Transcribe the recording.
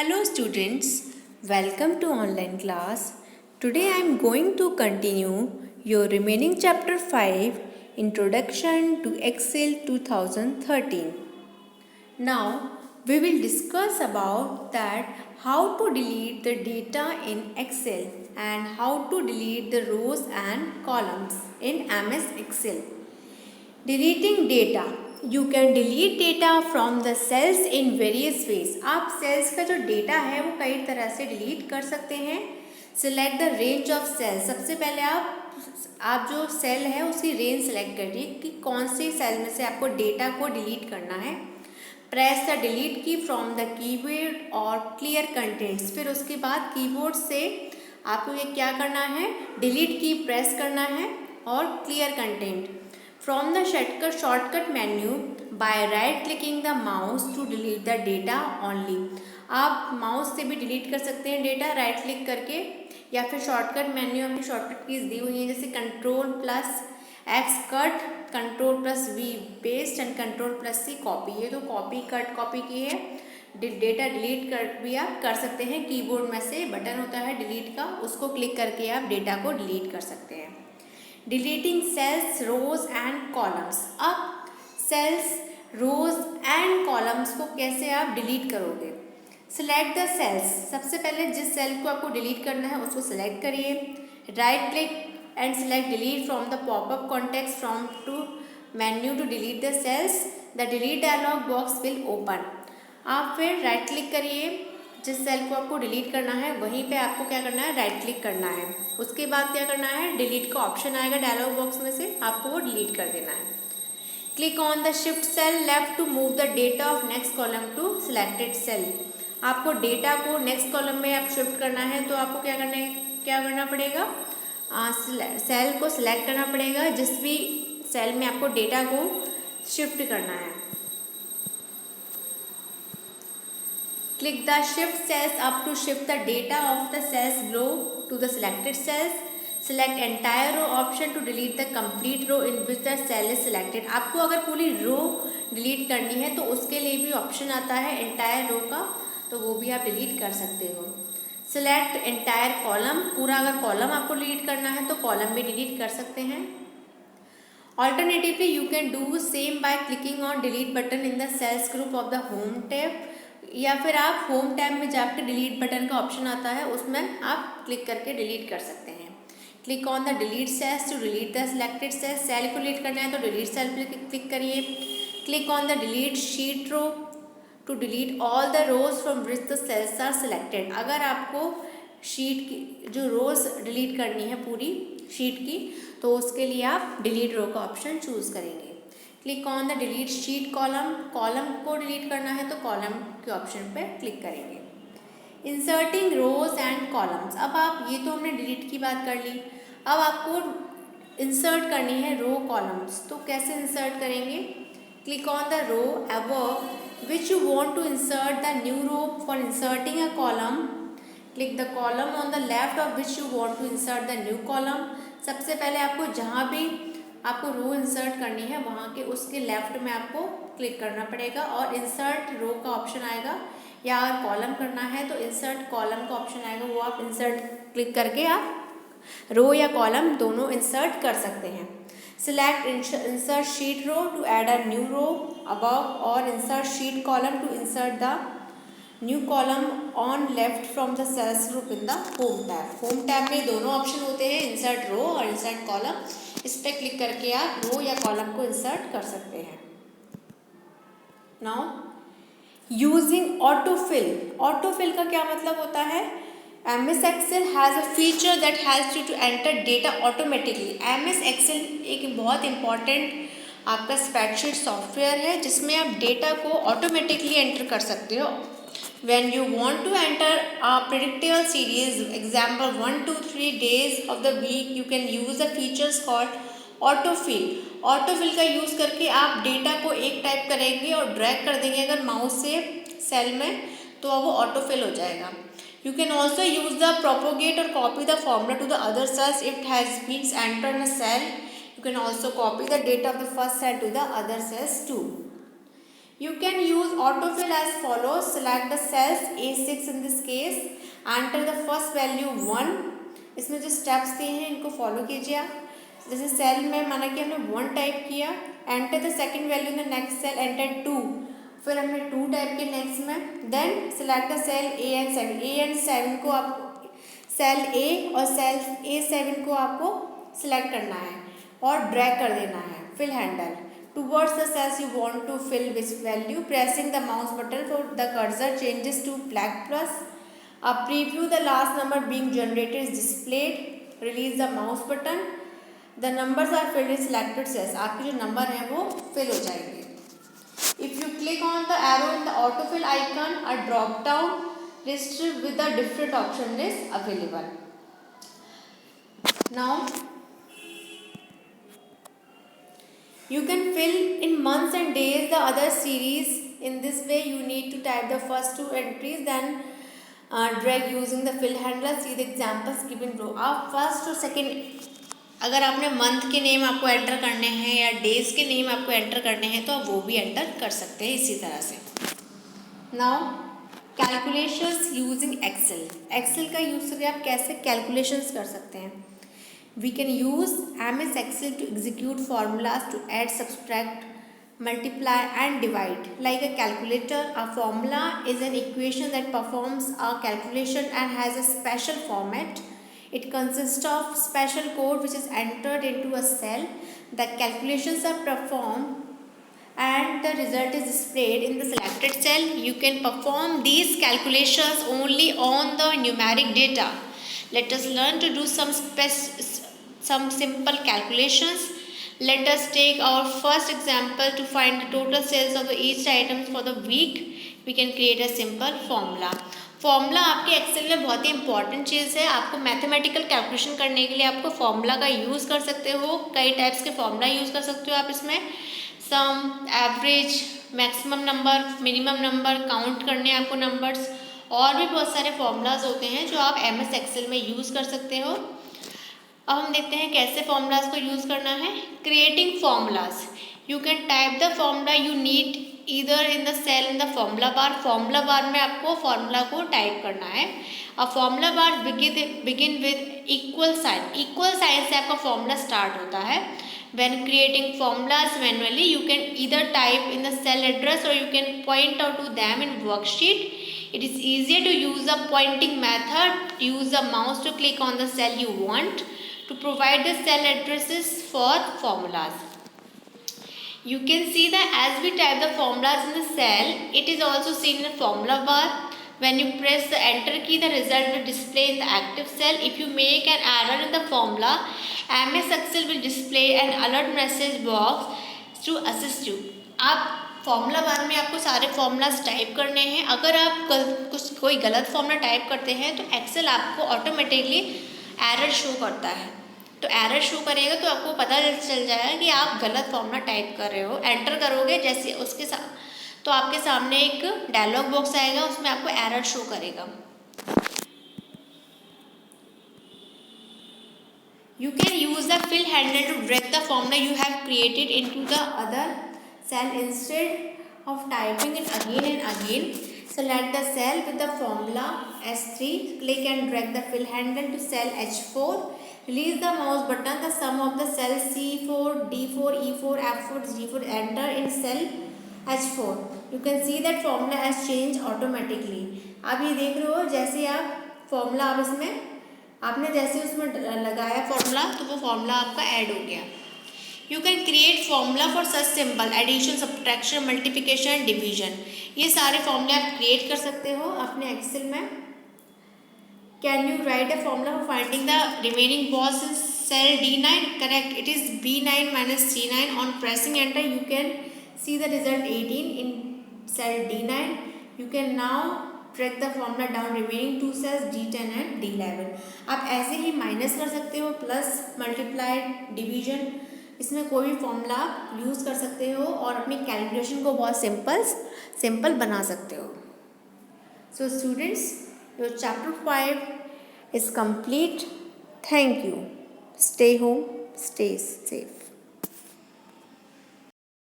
Hello students, welcome to online class. Today I am going to continue your remaining chapter 5 Introduction to Excel 2013. Now we will discuss about that how to delete the data in Excel and how to delete the rows and columns in MS Excel. Deleting data. You can delete data from the cells in various ways. आप cells का जो data है वो कई तरह से delete कर सकते हैं. Select the range of cells. सबसे पहले आप जो cell है उसकी range select करिए कि कौन सी cell में से आपको data को delete करना है. Press the delete key from the keyboard और clear contents. फिर उसके बाद keyboard से आपको ये क्या करना है, delete key press करना है और clear content. From the shortcut menu, by right clicking the mouse to delete the data only. आप माउस से भी डिलीट कर सकते हैं डेटा राइट क्लिक करके, या फिर शॉर्टकट मेन्यू में शॉर्टकट कीज दी हुई हैं जैसे control plus X cut, control plus V paste and control plus C copy. ये तो कॉपी कट कॉपी की है. डेटा डिलीट कर भी आप कर सकते हैं. कीबोर्ड में से बटन होता है डिलीट का, उसको क्लिक करके आप डेटा को डिलीट कर सकते हैं. Deleting cells, rows and columns. अब सेल्स, रोज एंड कॉलम्स को कैसे आप डिलीट करोगे. Select the cells. सबसे पहले जिस सेल को आपको डिलीट करना है उसको सिलेक्ट करिए. Right click and select delete from the popup context from to menu to delete the cells. The delete dialog box will open. आप फिर राइट क्लिक करिए. जिस सेल को आपको डिलीट करना है वहीं पे आपको क्या करना है, राइट क्लिक करना है. उसके बाद क्या करना है, डिलीट का ऑप्शन आएगा डायलॉग बॉक्स में से, आपको वो डिलीट कर देना है. Click on the shift cell left to move the data of next column to selected cell. आपको डेटा को नेक्स्ट कॉलम में आप शिफ्ट करना है तो आपको क्या करना पड़ेगा, सेल को सिलेक्ट करना पड़ेगा जिस भी सेल में आपको डेटा को शिफ्ट करना है. Click the shift cells up to shift the data of the cells below to the selected cells. Select entire row option to delete the complete row in which the cell is selected. आपको अगर पूरी रो delete करनी है तो उसके लिए भी option आता है एंटायर रो का, तो वो भी आप डिलीट कर सकते हो. Select entire column. पूरा अगर कॉलम आपको डिलीट करना है तो कॉलम भी डिलीट कर सकते हैं. Alternatively, you can do same by clicking on delete button in the cells group of the home tab. या फिर आप होम टैब में जाकर डिलीट बटन का ऑप्शन आता है उसमें आप क्लिक करके डिलीट कर सकते हैं. Click on the delete cells to delete the selected cell. Cell को डिलीट करना है तो डिलीट सेल पर क्लिक करिए. Click on the delete sheet row to delete all the rows from which the cells are selected. अगर आपको sheet की जो रोज डिलीट करनी है पूरी शीट की तो उसके लिए आप डिलीट रो का ऑप्शन चूज़ करेंगे. Click on the delete sheet column. Column को डिलीट करना है तो कॉलम के ऑप्शन पे क्लिक करेंगे. Inserting rows and columns. अब आप ये तो हमने डिलीट की बात कर ली, अब आपको इंसर्ट करनी है रो कॉलम्स. तो कैसे इंसर्ट करेंगे. Click on the row above which you want to insert the new row. For inserting a column click the column on the left of which you want to insert the new column. सबसे पहले आपको जहाँ भी आपको रो insert करनी है वहाँ के उसके लेफ्ट में आपको क्लिक करना पड़ेगा और इंसर्ट रो का ऑप्शन आएगा. या अगर कॉलम करना है तो इंसर्ट कॉलम का ऑप्शन आएगा, वो आप इंसर्ट क्लिक करके आप रो या कॉलम दोनों इंसर्ट कर सकते हैं. Select insert sheet row to add a new row above और insert sheet column to insert the new column on left from the cells group in the home tab. Home tab में दोनों option होते हैं, insert रो और insert column. इस पर click करके आप रो या कॉलम को इंसर्ट कर सकते हैं. Now using autofill. ऑटोफिल का क्या मतलब होता है. MS Excel has a feature that helps you to enter data automatically. MS Excel एक बहुत इंपॉर्टेंट आपका स्प्रेडशीट सॉफ्टवेयर है जिसमें आप डेटा को ऑटोमेटिकली एंटर कर सकते हो. When you want to enter a predictable series, example 1, 2, 3 days of the week, you can use the features called autofill. autofill का यूज़ करके आप डेटा को एक टाइप करेंगे और ड्रैग कर देंगे अगर माउस से सेल में तो वो ऑटोफिल हो जाएगा. You can also use the propagate or copy the formula to the other cells if it has been entered in a cell. You can also copy the data of the first cell to the other cells too. You can use autofill as follows. Select the cells A6 in this case. Enter the first value 1. इसमें जो steps दिए हैं इनको follow कीजिए आप. जैसे cell में माना कि हमने 1 टाइप किया. Enter the second value in the next cell. Enter 2. फिर हमने 2 टाइप किया नेक्स्ट में. Then select the cell A and 7 को आप सेल A और सेल A7 को आपको सिलेक्ट करना है और ड्रैग कर देना है. Fill handle towards the cells you want to fill which value. Pressing the mouse button for the cursor changes to black plus. A preview the last number being generated is displayed. Release the mouse button. The numbers are filled in selected cells. आपके जो number हैं वो fill हो जाएंगे. If you click on the arrow in the autofill icon, a drop down list with a different option is available. Now you can fill in months and days the other series. In this way you need to type the first 2 entries, then drag using the fill handler. See the examples given below. आप first और second अगर आपने month के name आपको enter करने हैं या days के नेम आपको एंटर करने हैं तो आप वो भी एंटर कर सकते हैं इसी तरह से. Now calculations using Excel. Excel का यूज करके आप कैसे कैलकुलेशंस कर सकते हैं. We can use MS Excel to execute formulas to add, subtract, multiply and divide. Like a calculator, a formula is an equation that performs a calculation and has a special format. It consists of special code which is entered into a cell. The calculations are performed and the result is displayed in the selected cell. You can perform these calculations only on the numeric data. Let us learn to do some simple calculations. Let us take our first example to find the total sales of each item for the week. We can create a simple formula. Formula आपके Excel में बहुत ही important चीज़ है. आपको mathematical calculation करने के लिए आपको formula का यूज़ कर सकते हो. कई टाइप्स के फॉर्मूला यूज़ कर सकते हो आप इसमें. Sum, average, maximum number, minimum number, count करने आपको नंबर्स और भी बहुत सारे फॉर्मूलाज होते हैं जो आप MS एक्सेल में यूज़ कर सकते हो. अब हम देखते हैं कैसे फॉर्मूलाज को यूज़ करना है. Creating formulas. You can type the formula you need either in the cell in the formula bar. Formula bar में आपको फॉर्मूला को टाइप करना है. अब formula bar begin with equal sign. Equal sign से आपका फॉर्मूला स्टार्ट होता है. When creating formulas manually, you can either type in the cell address or you can point out to them in worksheet. It is easier to use the pointing method. Use the mouse to click on the cell you want to provide the cell addresses for formulas. You can see that as we type the formulas in the cell, it is also seen in the formula bar. When you press the enter key, the result will display in the active cell. If you make an error in the formula, MS Excel will display an alert message box to assist you. आप formula bar में आपको सारे formulas type करने हैं. अगर आप कोई गलत फॉर्मूला टाइप करते हैं तो एक्सेल आपको ऑटोमेटिकली एरर शो करता है. तो एरर शो करेगा तो आपको पता चल जाएगा कि आप गलत फॉर्मूला टाइप कर रहे हो. एंटर करोगे जैसे उसके साथ तो आपके सामने एक डायलॉग बॉक्स आएगा, उसमें आपको एरर शो करेगा. You can use the fill handle to drag the formula you have created into the other cell instead of typing it again and again. Select the cell with the formula S3. Click and drag the fill handle to cell H4. Release the mouse button. The sum of the cells C4, D4, E4, F4, G4 enter in cell H4. You can see that formula has changed automatically. आप ये देख रहे हो जैसे आप formula आप इसमें आपने जैसे उसमें लगाया फॉर्मूला तो वो फॉर्मूला आपका ऐड हो गया. You can create formula for such simple addition, subtraction, multiplication, division. ये सारे फॉर्मूले आप क्रिएट कर सकते हो अपने एक्सेल में. Can you write a formula for finding the remaining box in cell D9? Correct, it is B9 minus C9. On pressing enter you can see the result 18 in cell D9. You can now drag the formula down remaining two cells D10 and D11. आप ऐसे ही minus कर सकते हो, plus, multiply, division, इसमें कोई भी formula आप use कर सकते हो और अपनी कैलकुलेशन को बहुत सिंपल बना सकते हो. So students, your chapter 5 is complete. Thank you. Stay home, stay safe.